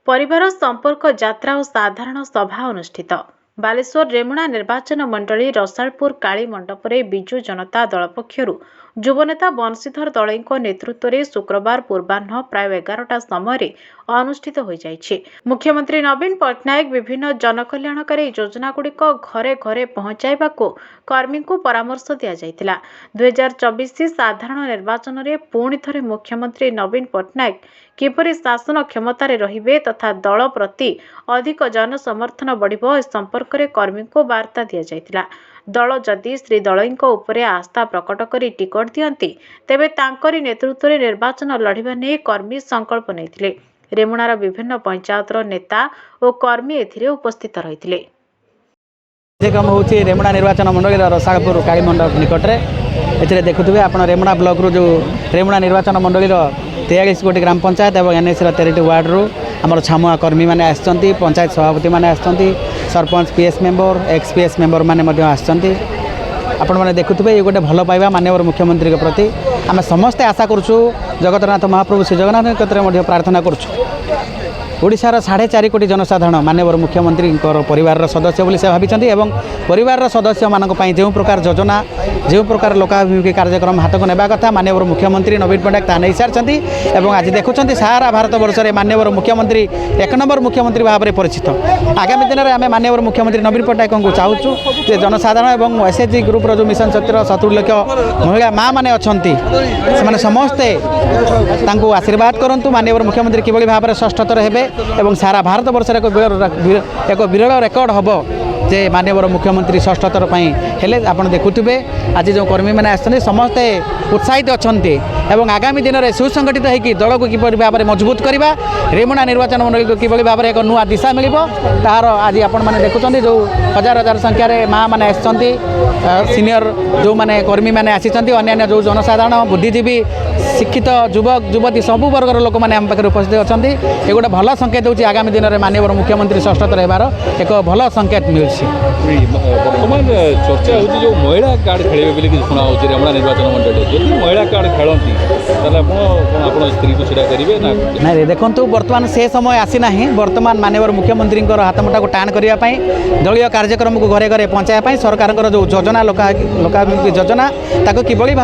परिवार संपर्क यात्रा और साधारण सभा अनुष्ठित। बालेश्वर रेमुणा निर्वाचन मंडली रसालपुर काली मंडपरे बिजु जनता दल पक्षरु युवनेता बंशीधर दलईको नेतृत्व में शुक्रवार पूर्वाह्न प्राय 11टा समय अनुष्ठित हो जाइछि। मुख्यमंत्री नवीन पट्टनायक विभिन्न जनकल्याणकारी योजनागुड़िक घरे घरे पहुंचाइबाकू कर्मी को परामर्श दिया जाइतिला। 2024 साधारण निर्वाचन में पुणी थरे मुख्यमंत्री नवीन पट्टनायक किपरि शासन क्षमतार रहिबे तथा दल प्रति अधिक जनसमर्थन बढ़िबो ए संपर्क में कर्मी को वार्ता दिया जाइतिला। दल जदि श्री दलईंको उपरे आस्था प्रकट करी टिकट दियंती तेबे तांकरी नेतृत्व में निर्वाचन लड़िबा ने कर्मी संकल्प नैथिले। रेमुणार विभिन्न पंचायतर नेता और कर्मी एथिरे उपस्थित रहिथिले। कार्यक्रम हूँ रेमुणा निर्वाचन मंडल रसालपुर काली मंडप निकटरे ए देखुए आप रेमुणा ब्लॉक रू जो रेमुणा निर्वाचन मंडल 43 गोटी ग्राम पंचायत और एनएसी 13टी वार्ड रू आमर छामुआ कर्मी मैंने आसछंती, पंचायत सभापति मैंने आसछंती, sarpanch PS member ex PS member मैंने आसछंती। आपण मैंने देखुए ये गोटे भल पाइबा माननीय मुख्यमंत्री के प्रति आम समस्ते आशा करुँ। जगतनाथ महाप्रभु श्री जगन्नाथ क्षेत्र प्रार्थना करुँ। ओडिशार 4.5 कोटी जनसाधारण माननीय मुख्यमंत्री परिवार सदस्य बोली से भाई परिवार सदस्य मान जो प्रकार योजना जो प्रकार लोकाभिमुखी कार्यक्रम हाथ को नेबा कथा माननीय मुख्यमंत्री नवीन पट्टनायक ता नहीं सारी और आज देखुं सारा भारत वर्ष में माननीय मुख्यमंत्री 1 नंबर मुख्यमंत्री भाव में परिचित। आगामी दिन में आम माननीय मुख्यमंत्री नवीन पट्टनायक को चाहूँ जे जनसाधारण और एसएचजी ग्रुप जो मिशन शक्तिर 70 लाख महिला माँ मैंने अच्छा से समस्ते आशीर्वाद करूँ माननीय मुख्यमंत्री किभली भाव में षष्ठतर हेबे एवं सारा भारत वर्ष एक विरल रेकर्ड हम जे माननीय मुख्यमंत्री षष्ठतर हेले आपण देखुवे आज जो कर्मी मैंने आसते समस्ते उत्साहित अच्छा एवं आगामी दिन में सुसंगठित होकर दल को किपरि भाव में मजबूत करवा रेमुणा निर्वाचन मंडल को किभली भाव में एक नुआ दिशा मिल तार आज आपण मैंने देखुं जो हजार हजार संख्यार माँ मैंने आसछंती सीनियर जो मैंने कर्मी मैंने आसीचंती अन्य जो जनसाधारण बुद्धिजीवी शिक्षित युवक युवती सबू वर्गर लोक मैंने आम पाखे उपस्थित अच्छा ये गोटे भल संकेत होची आगामी दिन में माननीय मुख्यमंत्री षष्ठतर हेबार एक भल संकेत मिलूँ। बर्तमान चर्चा होची जो महिला कार्ड खेलिबे बोली कि सुना होची रेमुणा निर्वाचन मंडल जदि महिला कार्ड खेलंती ताले आपण स्त्री को छिड़ा करिवे ना नहीं देखंतु बर्तमान से समय आसी नाही। बर्तमान माननीय मुख्यमंत्री हाथमुठा को टाण करिया पई दलीय कार्यक्रम को घरे घरे पहुंचाया पई सरकार जो योजना लोकाभिमुखी योजना ताको किभली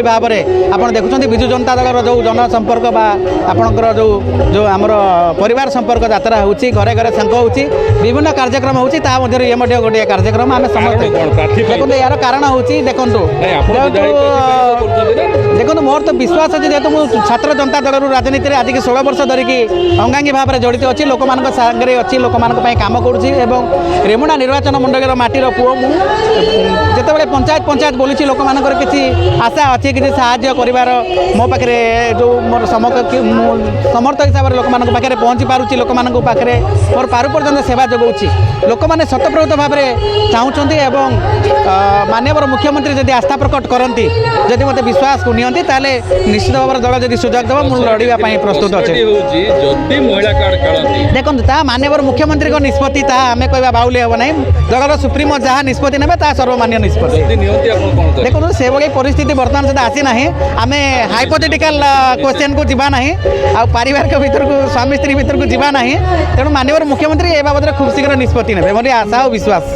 भाव में आपण देखुछंती बिजु जनता दल जो जनसंपर्क बा आपणकर जो आमर परिवार संपर्क यात्रा होची घरे घरे संघ होची विभिन्न कार्यक्रम होची ता मध्य ये मध्य गोटे कार्यक्रम आम समस्त देखो यार कारण होची देखो मोर तो विश्वास अच्छे जेहतु मुझे छात्र जनता दल राजनीति में आज की 16 वर्ष धरिकी अंगांगी भाव में जड़ित अच्छी लोक सागे अच्छी लोक कम करुँच रेमुणा निर्वाचन मंडल माटीर पुओ मुझे पंचायत बोलूँ लोक किसी आशा अच्छी किसी साहाय्य कर मो पाखे जो मोर समर्थ हिसाब से लोक पाखे पहुँची पार्टी लोक पाखे मोर पारु पर्यटन सेवा जोगाऊँगी लोक मैंने शतप्रत भाव में चाहूँगी एवं माननीय मुख्यमंत्री जदि आस्था प्रकट करती जदि मत विश्वास को नियंती ताले निश्चित भाव दल जदि सुजोग देव मुझे लड़ाई प्रस्तुत अच्छे देखो माननीय मुख्यमंत्री निष्पत्ति आम कह बाउली हम ना दलर सुप्रीमो जहाँ निष्पत्ति ने सर्वमान्य निष्पत्ति देखो से भाई परिस्थिति बर्तमान सुधा आसी ना आम हाइपोथेटिकल क्वेश्चन को जीवा ना आ पारिवारिक भर को स्वामी स्त्री भर को जीवा ना तेणु माननीय मुख्यमंत्री ए बाबद खूब शीघ्र निष्पत्ति ने मोर आशा और विश्वास।